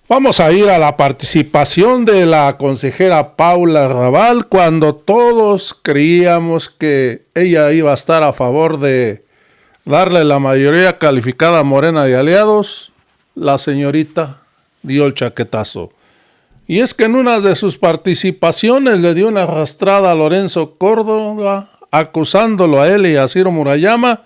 Vamos a ir a la participación de la consejera Paula Rabal cuando todos creíamos que ella iba a estar a favor de darle la mayoría calificada a Morena y aliados. La señorita dio el chaquetazo. Y es que en una de sus participaciones le dio una arrastrada a Lorenzo Córdoba, acusándolo a él y a Ciro Murayama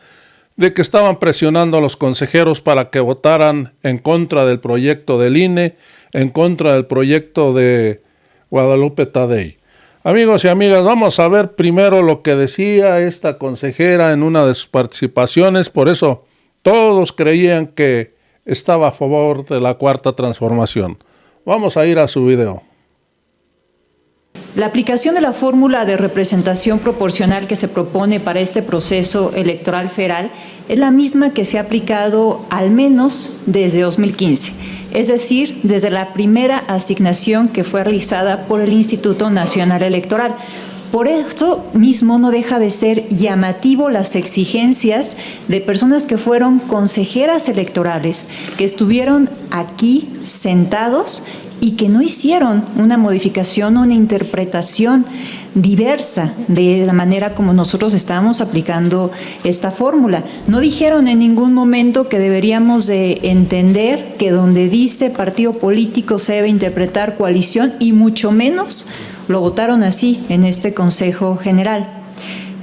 de que estaban presionando a los consejeros para que votaran en contra del proyecto del INE, en contra del proyecto de Guadalupe Tadei. Amigos y amigas, vamos a ver primero lo que decía esta consejera en una de sus participaciones, por eso todos creían que estaba a favor de la Cuarta Transformación. Vamos a ir a su video. La aplicación de la fórmula de representación proporcional que se propone para este proceso electoral federal es la misma que se ha aplicado al menos desde 2015, es decir, desde la primera asignación que fue realizada por el Instituto Nacional Electoral. Por eso mismo no deja de ser llamativo las exigencias de personas que fueron consejeras electorales, que estuvieron aquí sentados y que no hicieron una modificación o una interpretación diversa de la manera como nosotros estábamos aplicando esta fórmula. No dijeron en ningún momento que deberíamos de entender que donde dice partido político se debe interpretar coalición, y mucho menos lo votaron así en este Consejo General.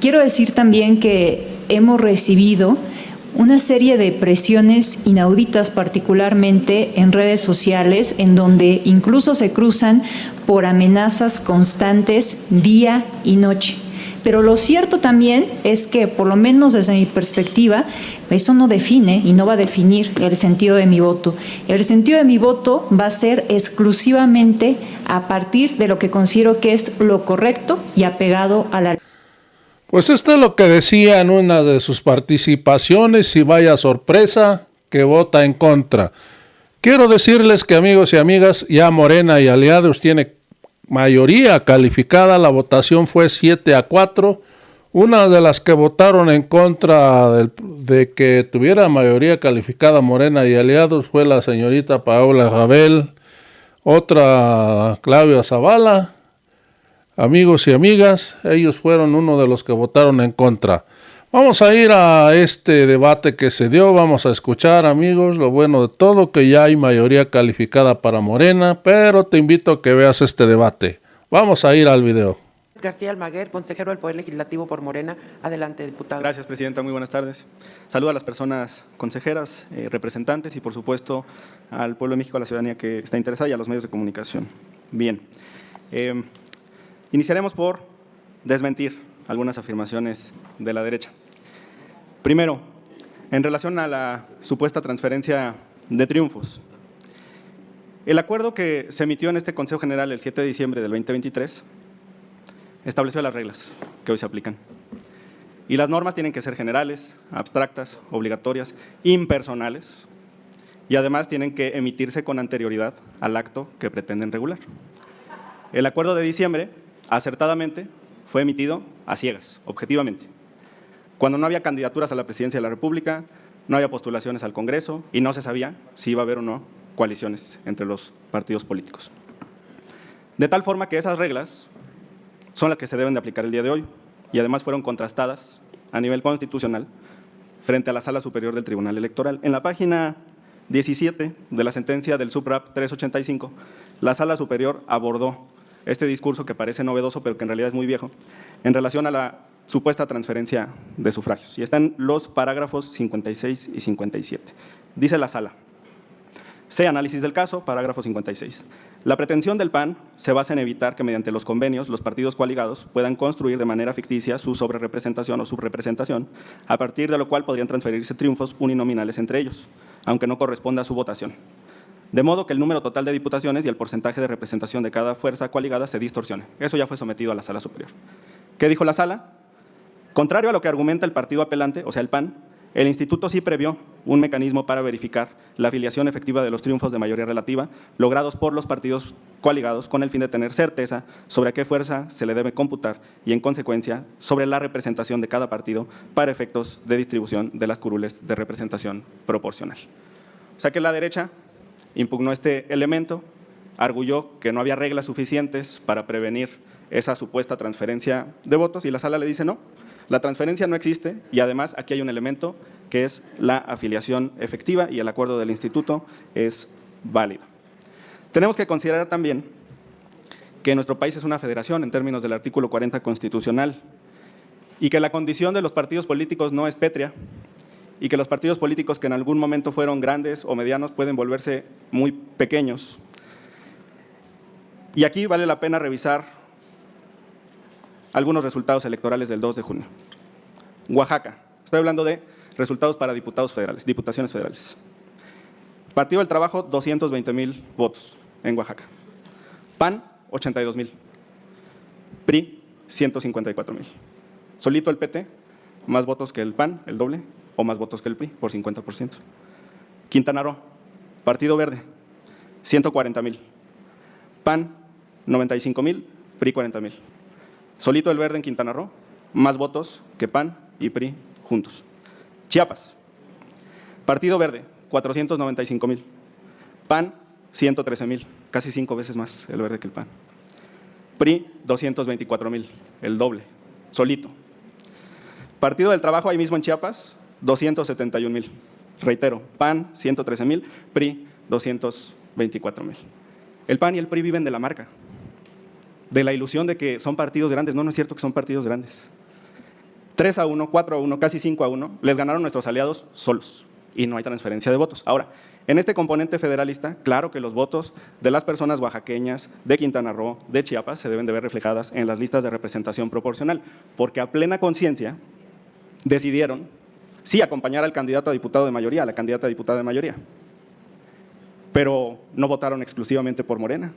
Quiero decir también que hemos recibido una serie de presiones inauditas, particularmente en redes sociales, en donde incluso se cruzan por amenazas constantes día y noche. Pero lo cierto también es que, por lo menos desde mi perspectiva, eso no define y no va a definir el sentido de mi voto. El sentido de mi voto va a ser exclusivamente a partir de lo que considero que es lo correcto y apegado a la ley. Pues esto es lo que decía en una de sus participaciones, y vaya sorpresa que vota en contra. Quiero decirles que, amigos y amigas, ya Morena y aliados tiene mayoría calificada, la votación fue 7-4. Una de las que votaron en contra de que tuviera mayoría calificada Morena y aliados fue la señorita Paula Rabal, otra Claudia Zavala. Amigos y amigas, ellos fueron uno de los que votaron en contra. Vamos a ir a este debate que se dio, vamos a escuchar, amigos, lo bueno de todo, que ya hay mayoría calificada para Morena, pero te invito a que veas este debate. Vamos a ir al video. García Almaguer, consejero del Poder Legislativo por Morena. Adelante, diputado. Gracias, presidenta. Muy buenas tardes. Saludo a las personas consejeras, representantes y, por supuesto, al pueblo de México, a la ciudadanía que está interesada y a los medios de comunicación. Bien. Iniciaremos por desmentir algunas afirmaciones de la derecha. Primero, en relación a la supuesta transferencia de triunfos. El acuerdo que se emitió en este Consejo General el 7 de diciembre del 2023 estableció las reglas que hoy se aplican. Y las normas tienen que ser generales, abstractas, obligatorias, impersonales, y además tienen que emitirse con anterioridad al acto que pretenden regular. El acuerdo de diciembre, acertadamente, fue emitido a ciegas, objetivamente, cuando no había candidaturas a la presidencia de la República, no había postulaciones al Congreso y no se sabía si iba a haber o no coaliciones entre los partidos políticos. De tal forma que esas reglas son las que se deben de aplicar el día de hoy y además fueron contrastadas a nivel constitucional frente a la Sala Superior del Tribunal Electoral. En la página 17 de la sentencia del SUPRAP 385, la Sala Superior abordó este discurso que parece novedoso, pero que en realidad es muy viejo, en relación a la supuesta transferencia de sufragios. Y están los parágrafos 56 y 57. Dice la Sala: C. Análisis del caso, parágrafo 56. La pretensión del PAN se basa en evitar que mediante los convenios los partidos coaligados puedan construir de manera ficticia su sobrerepresentación o subrepresentación, a partir de lo cual podrían transferirse triunfos uninominales entre ellos, aunque no corresponda a su votación. De modo que el número total de diputaciones y el porcentaje de representación de cada fuerza coaligada se distorsione. Eso ya fue sometido a la Sala Superior. ¿Qué dijo la Sala? Contrario a lo que argumenta el partido apelante, o sea, el PAN, el Instituto sí previó un mecanismo para verificar la afiliación efectiva de los triunfos de mayoría relativa logrados por los partidos coaligados con el fin de tener certeza sobre a qué fuerza se le debe computar y, en consecuencia, sobre la representación de cada partido para efectos de distribución de las curules de representación proporcional. O sea que la derecha impugnó este elemento, arguyó que no había reglas suficientes para prevenir esa supuesta transferencia de votos y la sala le dice no, la transferencia no existe y además aquí hay un elemento que es la afiliación efectiva y el acuerdo del instituto es válido. Tenemos que considerar también que nuestro país es una federación en términos del artículo 40 constitucional y que la condición de los partidos políticos no es pétrea y que los partidos políticos que en algún momento fueron grandes o medianos pueden volverse muy pequeños. Y aquí vale la pena revisar algunos resultados electorales del 2 de junio. Oaxaca, estoy hablando de resultados para diputados federales, diputaciones federales. Partido del Trabajo, 220,000 votos en Oaxaca. PAN, 82,000. PRI, 154,000. Solito el PT, más votos que el PAN, el doble, o más votos que el PRI, por 50%. Quintana Roo, Partido Verde, 140,000. PAN, 95,000, PRI, 40,000. Solito el Verde en Quintana Roo, más votos que PAN y PRI juntos. Chiapas, Partido Verde, 495,000. PAN, 113,000, casi 5 veces más el Verde que el PAN. PRI, 224,000, el doble, solito. Partido del Trabajo, ahí mismo en Chiapas, 271,000. Reitero, PAN, 113,000, PRI, 224,000. El PAN y el PRI viven de la marca, de la ilusión de que son partidos grandes. No, no es cierto que son partidos grandes. 3-1, 4-1, casi 5-1, les ganaron nuestros aliados solos y no hay transferencia de votos. Ahora, en este componente federalista, claro que los votos de las personas oaxaqueñas, de Quintana Roo, de Chiapas, se deben de ver reflejadas en las listas de representación proporcional, porque a plena conciencia decidieron sí acompañar al candidato a diputado de mayoría, a la candidata a diputada de mayoría, pero no votaron exclusivamente por Morena.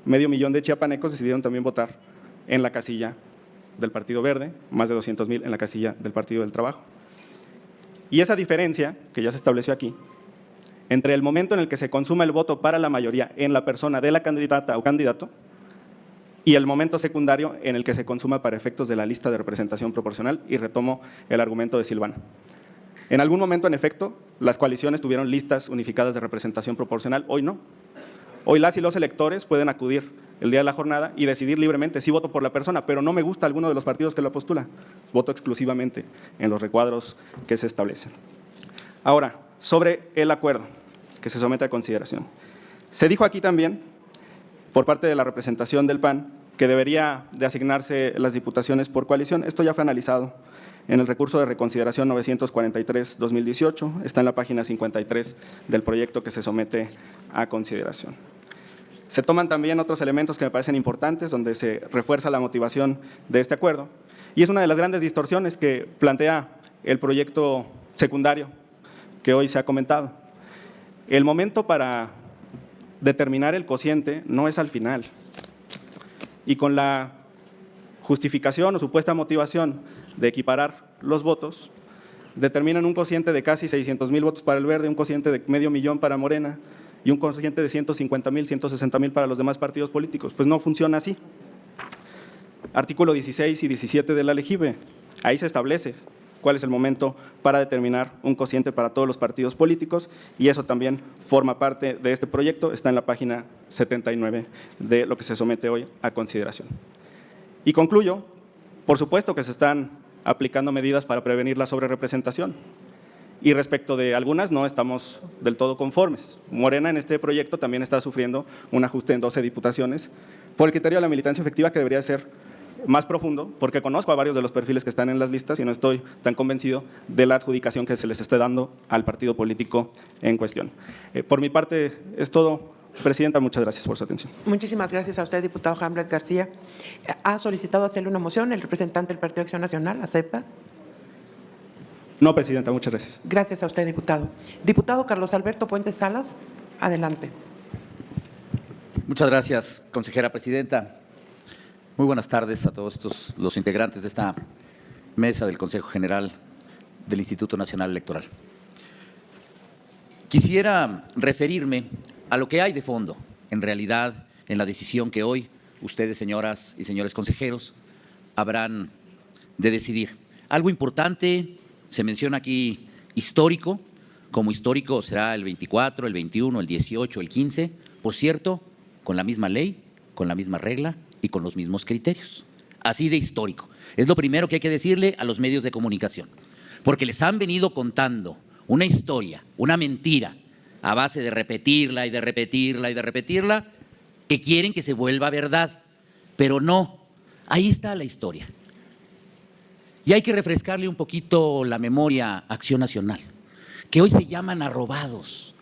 500,000 de chiapanecos decidieron también votar en la casilla del Partido Verde, más de 200,000 en la casilla del Partido del Trabajo. Y esa diferencia, que ya se estableció aquí, entre el momento en el que se consuma el voto para la mayoría en la persona de la candidata o candidato y el momento secundario en el que se consuma para efectos de la lista de representación proporcional, y retomo el argumento de Silvana. En algún momento, en efecto, las coaliciones tuvieron listas unificadas de representación proporcional, hoy no. Hoy las y los electores pueden acudir el día de la jornada y decidir libremente si voto por la persona, pero no me gusta alguno de los partidos que lo postula, voto exclusivamente en los recuadros que se establecen. Ahora, sobre el acuerdo que se somete a consideración. Se dijo aquí también, por parte de la representación del PAN, que debería de asignarse las diputaciones por coalición. Esto ya fue analizado en el recurso de reconsideración 943-2018, está en la página 53 del proyecto que se somete a consideración. Se toman también otros elementos que me parecen importantes, donde se refuerza la motivación de este acuerdo, y es una de las grandes distorsiones que plantea el proyecto secundario que hoy se ha comentado. El momento para determinar el cociente no es al final, y con la justificación o supuesta motivación de equiparar los votos, determinan un cociente de casi 600,000 votos para el Verde, un cociente de 500,000 para Morena y un cociente de 150,000, 160,000 para los demás partidos políticos. Pues no funciona así. Artículo 16 y 17 de la LEGIVE, ahí se establece cuál es el momento para determinar un cociente para todos los partidos políticos, y eso también forma parte de este proyecto, está en la página 79 de lo que se somete hoy a consideración. Y concluyo, por supuesto que se están aplicando medidas para prevenir la sobrerepresentación, y respecto de algunas no estamos del todo conformes. Morena en este proyecto también está sufriendo un ajuste en 12 diputaciones por el criterio de la militancia efectiva, que debería ser más profundo, porque conozco a varios de los perfiles que están en las listas y no estoy tan convencido de la adjudicación que se les esté dando al partido político en cuestión. Por mi parte es todo, Presidenta, muchas gracias por su atención. Muchísimas gracias a usted, diputado Hamlet García. ¿Ha solicitado hacerle una moción el representante del Partido Acción Nacional? ¿Acepta? No, Presidenta, muchas gracias. Gracias a usted, diputado. Diputado Carlos Alberto Puentes Salas, adelante. Muchas gracias, consejera presidenta. Muy buenas tardes a todos los integrantes de esta mesa del Consejo General del Instituto Nacional Electoral. Quisiera referirme a lo que hay de fondo, en realidad, en la decisión que hoy ustedes, señoras y señores consejeros, habrán de decidir. Algo importante, se menciona aquí, histórico, como histórico será el 24, el 21, el 18, el 15, por cierto, con la misma ley, con la misma regla y con los mismos criterios. Así de histórico. Es lo primero que hay que decirle a los medios de comunicación, porque les han venido contando una historia, una mentira, a base de repetirla y de repetirla y de repetirla, que quieren que se vuelva verdad, pero no, ahí está la historia. Y hay que refrescarle un poquito la memoria a Acción Nacional, que hoy se llaman arrobados.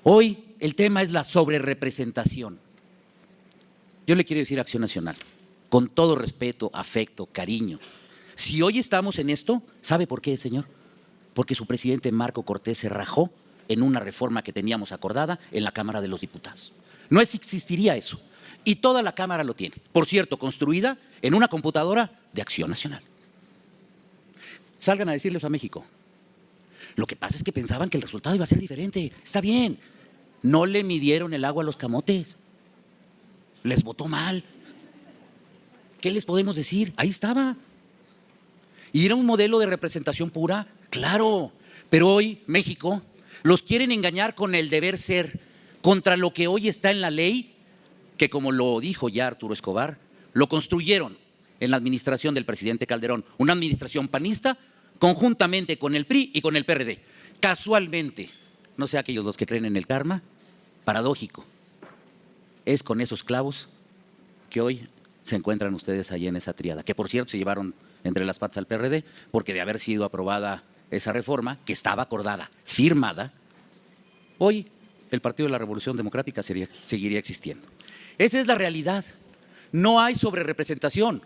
Hoy el tema es la sobrerepresentación. Yo le quiero decir a Acción Nacional, con todo respeto, afecto, cariño, si hoy estamos en esto, ¿sabe por qué, señor? Porque su presidente Marco Cortés se rajó en una reforma que teníamos acordada en la Cámara de los Diputados. No existiría eso. Y toda la Cámara lo tiene. Por cierto, construida en una computadora de Acción Nacional. Salgan a decirles a México. Lo que pasa es que pensaban que el resultado iba a ser diferente. Está bien. No le midieron el agua a los camotes. Les votó mal. ¿Qué les podemos decir? Ahí estaba. ¿Y era un modelo de representación pura? Claro. Pero hoy, México, los quieren engañar con el deber ser, contra lo que hoy está en la ley, que como lo dijo ya Arturo Escobar, lo construyeron en la administración del presidente Calderón, una administración panista, conjuntamente con el PRI y con el PRD. Casualmente, no sé aquellos los que creen en el karma, paradójico, es con esos clavos que hoy se encuentran ustedes allí en esa triada, que por cierto se llevaron entre las patas al PRD, porque de haber sido aprobada esa reforma, que estaba acordada, firmada, hoy el Partido de la Revolución Democrática seguiría existiendo. Esa es la realidad. No hay sobrerepresentación.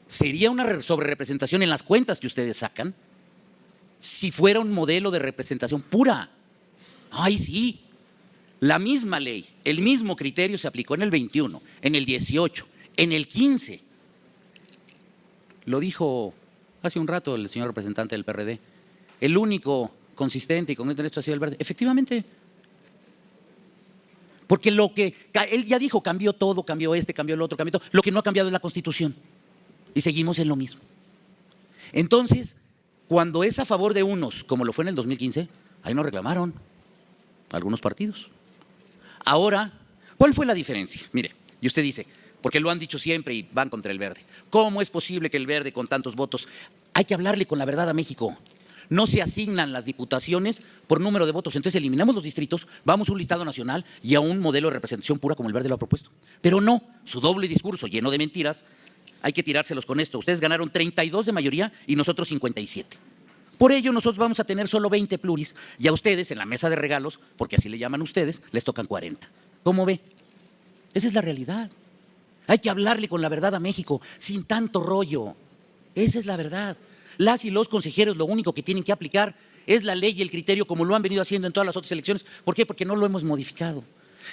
Sería una sobrerepresentación en las cuentas que ustedes sacan si fuera un modelo de representación pura. Ay, sí. La misma ley, el mismo criterio se aplicó en el 21, en el 18, en el 15. Lo dijo hace un rato el señor representante del PRD. El único consistente y congruente en esto ha sido el Verde. Efectivamente. Porque lo que él ya dijo, cambió todo, cambió cambió el otro, cambió todo. Lo que no ha cambiado es la Constitución. Y seguimos en lo mismo. Entonces, cuando es a favor de unos, como lo fue en el 2015, ahí no reclamaron algunos partidos. Ahora, ¿cuál fue la diferencia? Mire, y usted dice, porque lo han dicho siempre y van contra el Verde. ¿Cómo es posible que el Verde con tantos votos? Hay que hablarle con la verdad a México. No se asignan las diputaciones por número de votos. Entonces eliminamos los distritos, vamos a un listado nacional y a un modelo de representación pura como el Verde lo ha propuesto. Pero no, su doble discurso lleno de mentiras, hay que tirárselos con esto. Ustedes ganaron 32 de mayoría y nosotros 57. Por ello nosotros vamos a tener solo 20 pluris y a ustedes en la mesa de regalos, porque así le llaman ustedes, les tocan 40. ¿Cómo ve? Esa es la realidad. Hay que hablarle con la verdad a México, sin tanto rollo. Esa es la verdad. Las y los consejeros lo único que tienen que aplicar es la ley y el criterio como lo han venido haciendo en todas las otras elecciones. ¿Por qué? Porque no lo hemos modificado.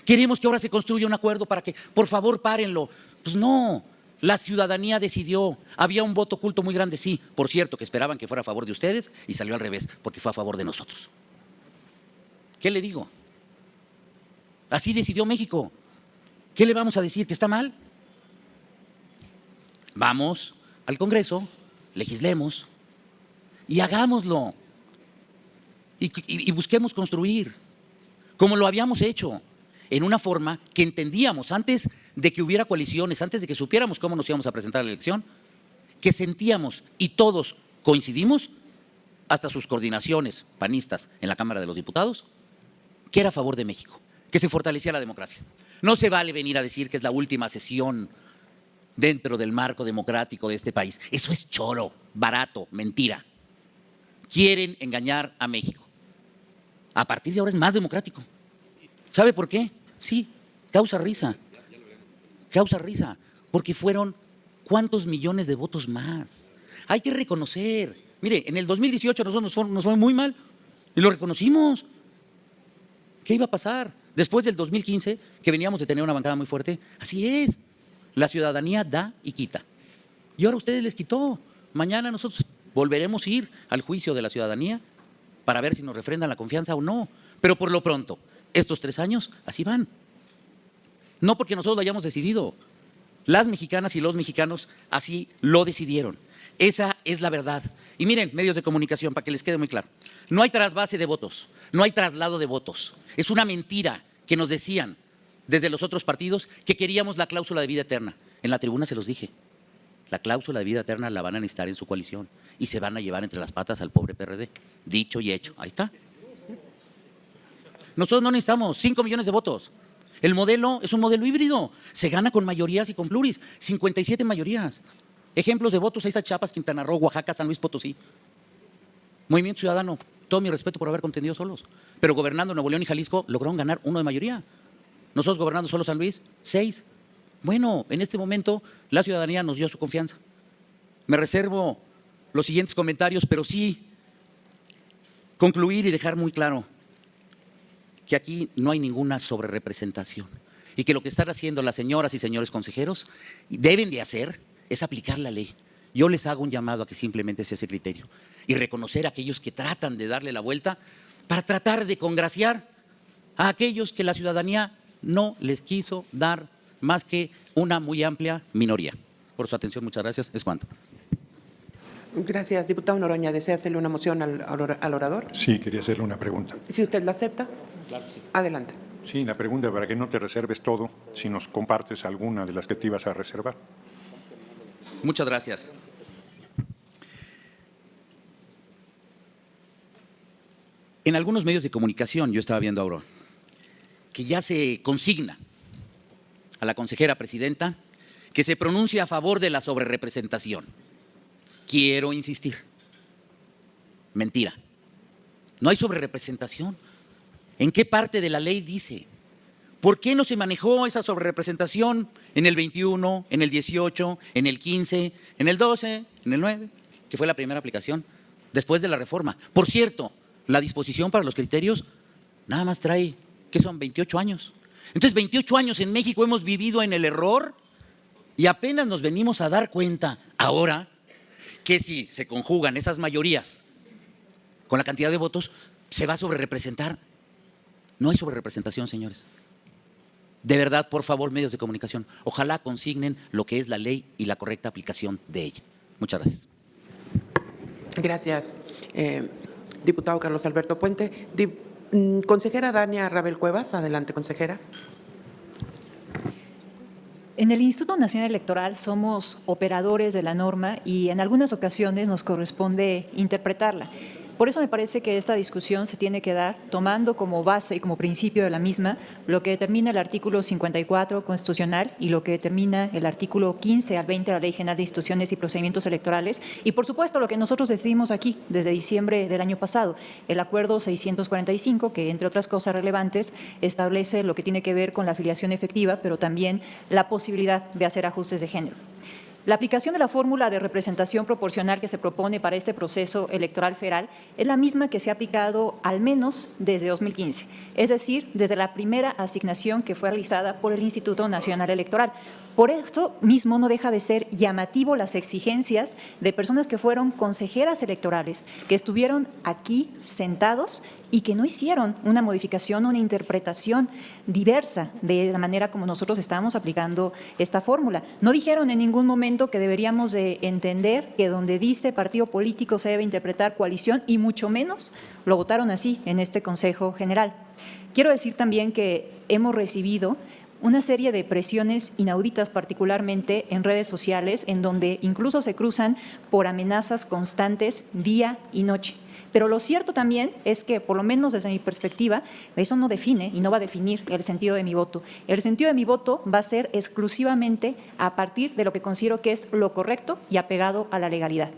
Queremos que ahora se construya un acuerdo para que, por favor, párenlo. Pues no, la ciudadanía decidió. Había un voto oculto muy grande, sí. Por cierto, que esperaban que fuera a favor de ustedes y salió al revés, porque fue a favor de nosotros. ¿Qué le digo? Así decidió México. ¿Qué le vamos a decir? ¿Que está mal? Vamos al Congreso, legislemos y hagámoslo. Y busquemos construir, como lo habíamos hecho, en una forma que entendíamos antes de que hubiera coaliciones, antes de que supiéramos cómo nos íbamos a presentar a la elección, que sentíamos y todos coincidimos, hasta sus coordinaciones panistas en la Cámara de los Diputados, que era a favor de México, que se fortalecía la democracia. No se vale venir a decir que es la última sesión dentro del marco democrático de este país. Eso es choro, barato, mentira. Quieren engañar a México. A partir de ahora es más democrático. ¿Sabe por qué? Sí, causa risa. Causa risa, porque fueron ¿cuántos millones de votos más? Hay que reconocer. Mire, en el 2018 nosotros nos fue muy mal y lo reconocimos. ¿Qué iba a pasar? Después del 2015, que veníamos de tener una bancada muy fuerte, así es. La ciudadanía da y quita. Y ahora ustedes les quitó. Mañana nosotros volveremos a ir al juicio de la ciudadanía para ver si nos refrendan la confianza o no. Pero por lo pronto, estos 3 años, así van. No porque nosotros lo hayamos decidido. Las mexicanas y los mexicanos así lo decidieron. Esa es la verdad. Y miren, medios de comunicación, para que les quede muy claro, no hay trasvase de votos, no hay traslado de votos. Es una mentira que nos decían desde los otros partidos que queríamos la cláusula de vida eterna. En la tribuna se los dije, la cláusula de vida eterna la van a necesitar en su coalición y se van a llevar entre las patas al pobre PRD. Dicho y hecho, ahí está. Nosotros no necesitamos 5 millones de votos. El modelo es un modelo híbrido. Se gana con mayorías y con pluris. 57 mayorías. Ejemplos de votos, ahí está Chiapas, Quintana Roo, Oaxaca, San Luis Potosí. Movimiento Ciudadano, todo mi respeto por haber contendido solos. Pero gobernando Nuevo León y Jalisco lograron ganar 1 de mayoría. Nosotros gobernando solo San Luis, 6. Bueno, en este momento la ciudadanía nos dio su confianza. Me reservo los siguientes comentarios, pero sí concluir y dejar muy claro que aquí no hay ninguna sobrerepresentación y que lo que están haciendo las señoras y señores consejeros deben de hacer es aplicar la ley. Yo les hago un llamado a que simplemente sea ese criterio y reconocer a aquellos que tratan de darle la vuelta para tratar de congraciar a aquellos que la ciudadanía no les quiso dar más que una muy amplia minoría. Por su atención, muchas gracias. Es cuanto. Gracias. Diputado Noroña, ¿desea hacerle una moción al orador? Sí, quería hacerle una pregunta. Si usted la acepta. Claro, sí. Adelante. Sí, la pregunta para que no te reserves todo, si nos compartes alguna de las que te ibas a reservar. Muchas gracias. En algunos medios de comunicación, yo estaba viendo ahora, que ya se consigna a la consejera presidenta que se pronuncie a favor de la sobrerepresentación. Quiero insistir. Mentira. No hay sobrerepresentación. ¿En qué parte de la ley dice? ¿Por qué no se manejó esa sobrerepresentación en el 21, en el 18, en el 15, en el 12, en el 9, que fue la primera aplicación después de la reforma? Por cierto, la disposición para los criterios nada más trae, ¿qué son? 28 años. Entonces, 28 años en México hemos vivido en el error y apenas nos venimos a dar cuenta ahora que si se conjugan esas mayorías con la cantidad de votos, se va a sobrerepresentar. No hay sobrerepresentación, señores. De verdad, por favor, medios de comunicación, ojalá consignen lo que es la ley y la correcta aplicación de ella. Muchas gracias. Gracias. Diputado Carlos Alberto Puente. Consejera Dania Rabel Cuevas. Adelante, consejera. En el Instituto Nacional Electoral somos operadores de la norma y en algunas ocasiones nos corresponde interpretarla. Por eso me parece que esta discusión se tiene que dar tomando como base y como principio de la misma lo que determina el artículo 54 constitucional y lo que determina el artículo 15 al 20 de la Ley General de Instituciones y Procedimientos Electorales y, por supuesto, lo que nosotros decidimos aquí desde diciembre del año pasado, el Acuerdo 645, que, entre otras cosas relevantes, establece lo que tiene que ver con la afiliación efectiva, pero también la posibilidad de hacer ajustes de género. La aplicación de la fórmula de representación proporcional que se propone para este proceso electoral federal es la misma que se ha aplicado al menos desde 2015, es decir, desde la primera asignación que fue realizada por el Instituto Nacional Electoral. Por esto mismo no deja de ser llamativo las exigencias de personas que fueron consejeras electorales, que estuvieron aquí sentados y que no hicieron una modificación, una interpretación diversa de la manera como nosotros estábamos aplicando esta fórmula. No dijeron en ningún momento que deberíamos de entender que donde dice partido político se debe interpretar coalición y mucho menos lo votaron así en este Consejo General. Quiero decir también que hemos recibido una serie de presiones inauditas, particularmente en redes sociales, en donde incluso se cruzan por amenazas constantes día y noche. Pero lo cierto también es que, por lo menos desde mi perspectiva, eso no define y no va a definir el sentido de mi voto. El sentido de mi voto va a ser exclusivamente a partir de lo que considero que es lo correcto y apegado a la legalidad.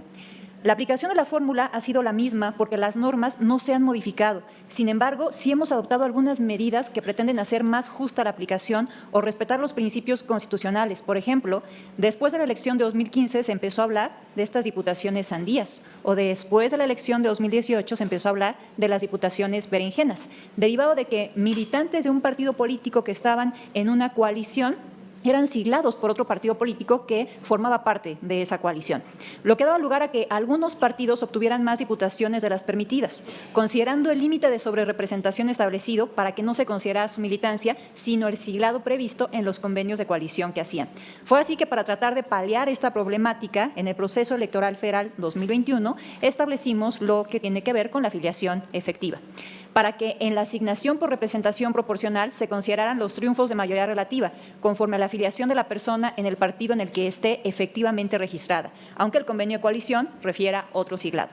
La aplicación de la fórmula ha sido la misma porque las normas no se han modificado. Sin embargo, sí hemos adoptado algunas medidas que pretenden hacer más justa la aplicación o respetar los principios constitucionales. Por ejemplo, después de la elección de 2015 se empezó a hablar de estas diputaciones sandías o después de la elección de 2018 se empezó a hablar de las diputaciones berenjenas, derivado de que militantes de un partido político que estaban en una coalición eran siglados por otro partido político que formaba parte de esa coalición, lo que daba lugar a que algunos partidos obtuvieran más diputaciones de las permitidas, considerando el límite de sobrerepresentación establecido para que no se considerara su militancia, sino el siglado previsto en los convenios de coalición que hacían. Fue así que para tratar de paliar esta problemática, en el proceso electoral federal 2021, establecimos lo que tiene que ver con la afiliación efectiva, para que en la asignación por representación proporcional se consideraran los triunfos de mayoría relativa, conforme a la afiliación de la persona en el partido en el que esté efectivamente registrada, aunque el convenio de coalición refiera otro siglado.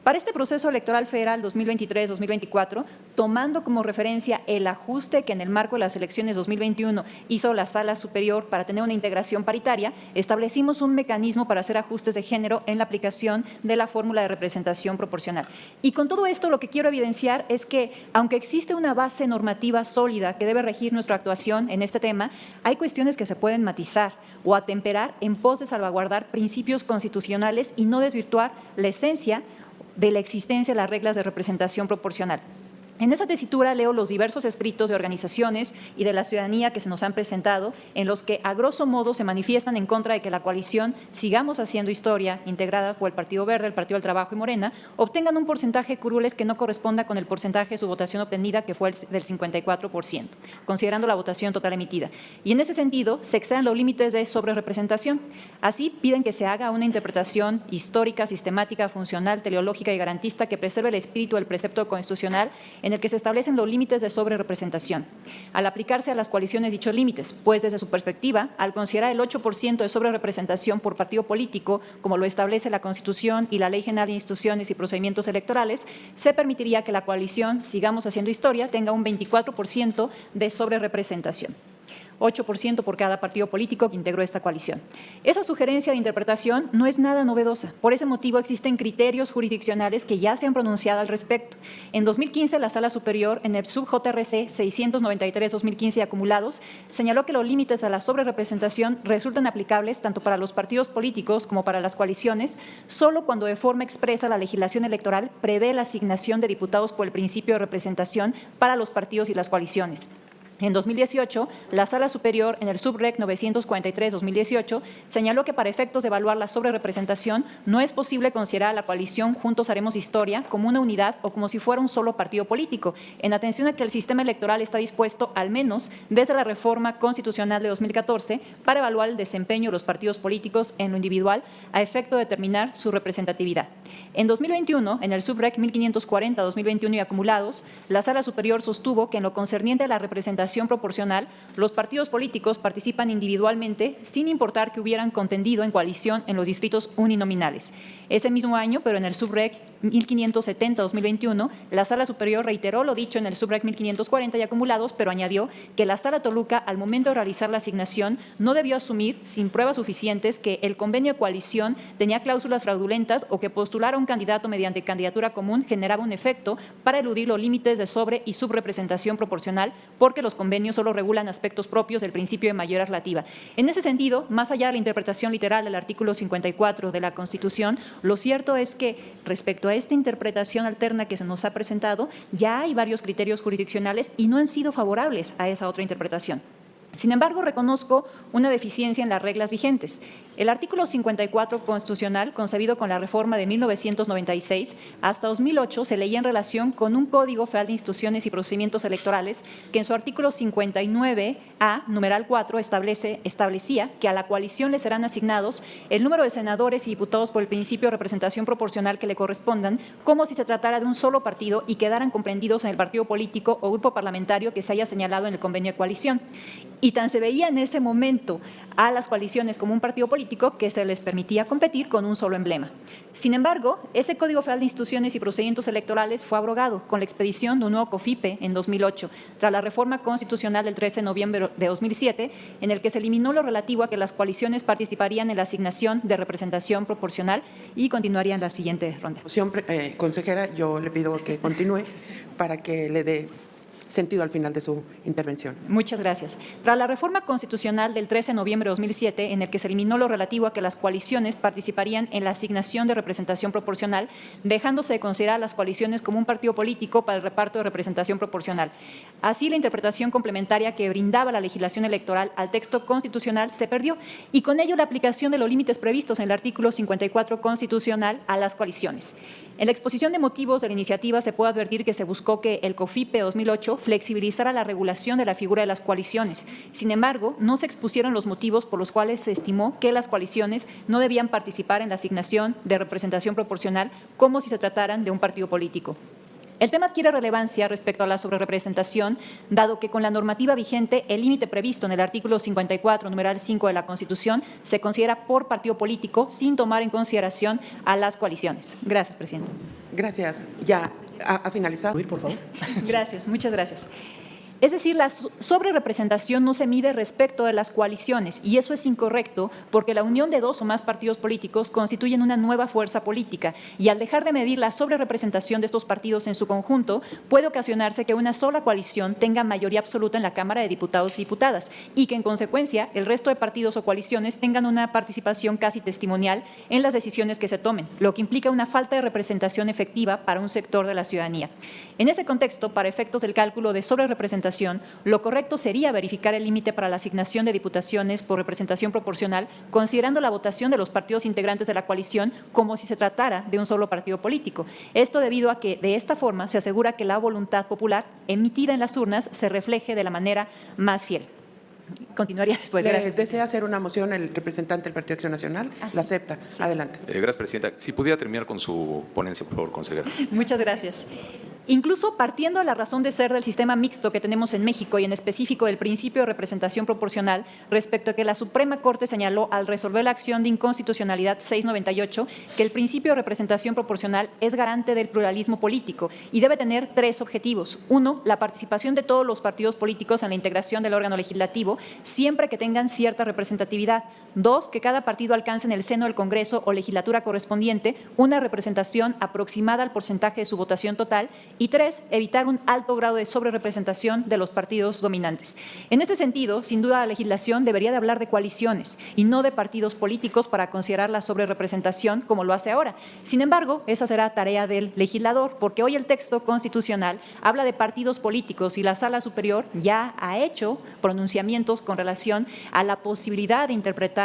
Para este proceso electoral federal 2023-2024, tomando como referencia el ajuste que en el marco de las elecciones 2021 hizo la Sala Superior para tener una integración paritaria, establecimos un mecanismo para hacer ajustes de género en la aplicación de la fórmula de representación proporcional. Y con todo esto lo que quiero evidenciar es que, aunque existe una base normativa sólida que debe regir nuestra actuación en este tema, hay cuestiones que se pueden matizar o atemperar en pos de salvaguardar principios constitucionales y no desvirtuar la esencia de la existencia de las reglas de representación proporcional. En esa tesitura leo los diversos escritos de organizaciones y de la ciudadanía que se nos han presentado, en los que a grosso modo se manifiestan en contra de que la coalición Sigamos Haciendo Historia, integrada por el Partido Verde, el Partido del Trabajo y Morena, obtengan un porcentaje de curules que no corresponda con el porcentaje de su votación obtenida, que fue el del 54%, considerando la votación total emitida. Y en ese sentido, se excedan los límites de sobrerepresentación. Así, piden que se haga una interpretación histórica, sistemática, funcional, teleológica y garantista que preserve el espíritu del precepto constitucional en el que se establecen los límites de sobrerepresentación, al aplicarse a las coaliciones dichos límites, pues desde su perspectiva, al considerar el 8% de sobrerepresentación por partido político, como lo establece la Constitución y la Ley General de Instituciones y Procedimientos Electorales, se permitiría que la coalición Sigamos Haciendo Historia tenga un 24% de sobrerepresentación. 8% por cada partido político que integró esta coalición. Esa sugerencia de interpretación no es nada novedosa. Por ese motivo existen criterios jurisdiccionales que ya se han pronunciado al respecto. En 2015, la Sala Superior, en el sub-JRC 693-2015 y acumulados, señaló que los límites a la sobrerepresentación resultan aplicables tanto para los partidos políticos como para las coaliciones, solo cuando de forma expresa la legislación electoral prevé la asignación de diputados por el principio de representación para los partidos y las coaliciones. En 2018, la Sala Superior, en el Subrec 943-2018, señaló que para efectos de evaluar la sobrerepresentación no es posible considerar a la coalición Juntos Haremos Historia como una unidad o como si fuera un solo partido político, en atención a que el sistema electoral está dispuesto, al menos desde la reforma constitucional de 2014, para evaluar el desempeño de los partidos políticos en lo individual a efecto de determinar su representatividad. En 2021, en el Subrec 1540-2021 y acumulados, la Sala Superior sostuvo que en lo concerniente a la representación proporcional, los partidos políticos participan individualmente sin importar que hubieran contendido en coalición en los distritos uninominales. Ese mismo año, pero en el Subrec 1570-2021, la Sala Superior reiteró lo dicho en el Subrec 1540 y acumulados, pero añadió que la Sala Toluca, al momento de realizar la asignación, no debió asumir, sin pruebas suficientes, que el convenio de coalición tenía cláusulas fraudulentas o que postular a un candidato mediante candidatura común generaba un efecto para eludir los límites de sobre- y subrepresentación proporcional, porque los convenios solo regulan aspectos propios del principio de mayoría relativa. En ese sentido, más allá de la interpretación literal del artículo 54 de la Constitución, lo cierto es que respecto a esta interpretación alterna que se nos ha presentado, ya hay varios criterios jurisdiccionales y no han sido favorables a esa otra interpretación. Sin embargo, reconozco una deficiencia en las reglas vigentes. El artículo 54 constitucional, concebido con la reforma de 1996, hasta 2008 se leía en relación con un Código Federal de Instituciones y Procedimientos Electorales que en su artículo 59A, numeral 4, establecía que a la coalición le serán asignados el número de senadores y diputados por el principio de representación proporcional que le correspondan, como si se tratara de un solo partido y quedaran comprendidos en el partido político o grupo parlamentario que se haya señalado en el convenio de coalición. Y tan se veía en ese momento a las coaliciones como un partido político que se les permitía competir con un solo emblema. Sin embargo, ese Código Federal de Instituciones y Procedimientos Electorales fue abrogado con la expedición de un nuevo COFIPE en 2008, tras la reforma constitucional del 13 de noviembre de 2007, en el que se eliminó lo relativo a que las coaliciones participarían en la asignación de representación proporcional y continuarían la siguiente ronda. Consejera, yo le pido que continúe para que le dé sentido al final de su intervención. Muchas gracias. Tras la reforma constitucional del 13 de noviembre de 2007, en el que se eliminó lo relativo a que las coaliciones participarían en la asignación de representación proporcional, dejándose de considerar a las coaliciones como un partido político para el reparto de representación proporcional. Así, la interpretación complementaria que brindaba la legislación electoral al texto constitucional se perdió y con ello la aplicación de los límites previstos en el artículo 54 constitucional a las coaliciones. En la exposición de motivos de la iniciativa se puede advertir que se buscó que el COFIPE 2008 flexibilizara la regulación de la figura de las coaliciones. Sin embargo, no se expusieron los motivos por los cuales se estimó que las coaliciones no debían participar en la asignación de representación proporcional como si se trataran de un partido político. El tema adquiere relevancia respecto a la sobrerepresentación, dado que con la normativa vigente el límite previsto en el artículo 54, numeral 5 de la Constitución, se considera por partido político sin tomar en consideración a las coaliciones. Gracias, presidente. Gracias. Ya ha finalizado. Por favor. Gracias, muchas gracias. Es decir, la sobrerepresentación no se mide respecto de las coaliciones y eso es incorrecto porque la unión de dos o más partidos políticos constituyen una nueva fuerza política y al dejar de medir la sobrerepresentación de estos partidos en su conjunto puede ocasionarse que una sola coalición tenga mayoría absoluta en la Cámara de Diputados y Diputadas y que en consecuencia el resto de partidos o coaliciones tengan una participación casi testimonial en las decisiones que se tomen, lo que implica una falta de representación efectiva para un sector de la ciudadanía. En ese contexto, para efectos del cálculo de sobrerepresentación, lo correcto sería verificar el límite para la asignación de diputaciones por representación proporcional, considerando la votación de los partidos integrantes de la coalición como si se tratara de un solo partido político. Esto debido a que, de esta forma, se asegura que la voluntad popular emitida en las urnas se refleje de la manera más fiel. Continuaría después. Gracias. ¿Desea hacer una moción el representante del Partido Acción Nacional? ¿La acepta? Sí. Adelante. Gracias, presidenta. Si pudiera terminar con su ponencia, por favor, consejera. Muchas gracias. Incluso partiendo de la razón de ser del sistema mixto que tenemos en México y en específico del principio de representación proporcional, respecto a que la Suprema Corte señaló al resolver la acción de inconstitucionalidad 698 que el principio de representación proporcional es garante del pluralismo político y debe tener tres objetivos. Uno, la participación de todos los partidos políticos en la integración del órgano legislativo, siempre que tengan cierta representatividad. Dos, que cada partido alcance en el seno del Congreso o legislatura correspondiente una representación aproximada al porcentaje de su votación total. Y tres, evitar un alto grado de sobrerepresentación de los partidos dominantes. En ese sentido, sin duda, la legislación debería de hablar de coaliciones y no de partidos políticos para considerar la sobrerepresentación como lo hace ahora. Sin embargo, esa será tarea del legislador, porque hoy el texto constitucional habla de partidos políticos y la Sala Superior ya ha hecho pronunciamientos con relación a la posibilidad de interpretar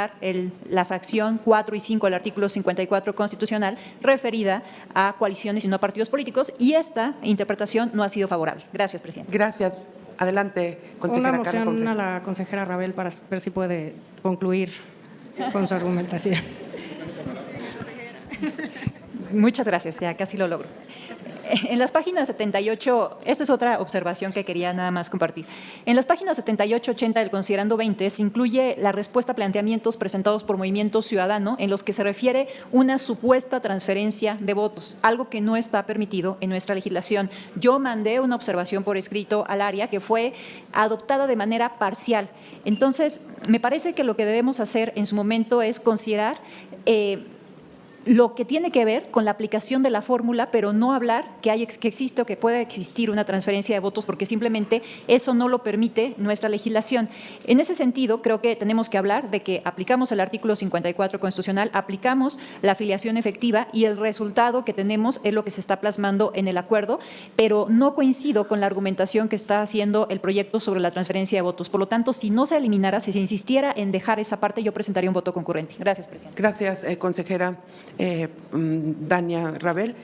la fracción 4 y 5 del artículo 54 constitucional referida a coaliciones y no a partidos políticos, y esta interpretación no ha sido favorable. Gracias, presidente. Gracias. Adelante, consejera. Una moción Carla a la consejera Rabel para ver si puede concluir con su argumentación. Muchas gracias, ya casi lo logro. En las páginas 78, esta es otra observación que quería nada más compartir. En las páginas 78-80 del considerando 20 se incluye la respuesta a planteamientos presentados por Movimiento Ciudadano en los que se refiere una supuesta transferencia de votos, algo que no está permitido en nuestra legislación. Yo mandé una observación por escrito al área que fue adoptada de manera parcial. Entonces, me parece que lo que debemos hacer en su momento es considerar lo que tiene que ver con la aplicación de la fórmula, pero no hablar que existe o que pueda existir una transferencia de votos, porque simplemente eso no lo permite nuestra legislación. En ese sentido, creo que tenemos que hablar de que aplicamos el artículo 54 constitucional, aplicamos la afiliación efectiva y el resultado que tenemos es lo que se está plasmando en el acuerdo, pero no coincido con la argumentación que está haciendo el proyecto sobre la transferencia de votos. Por lo tanto, si no se eliminara, si se insistiera en dejar esa parte, yo presentaría un voto concurrente. Gracias, presidente. Gracias, consejera Dania Rabel.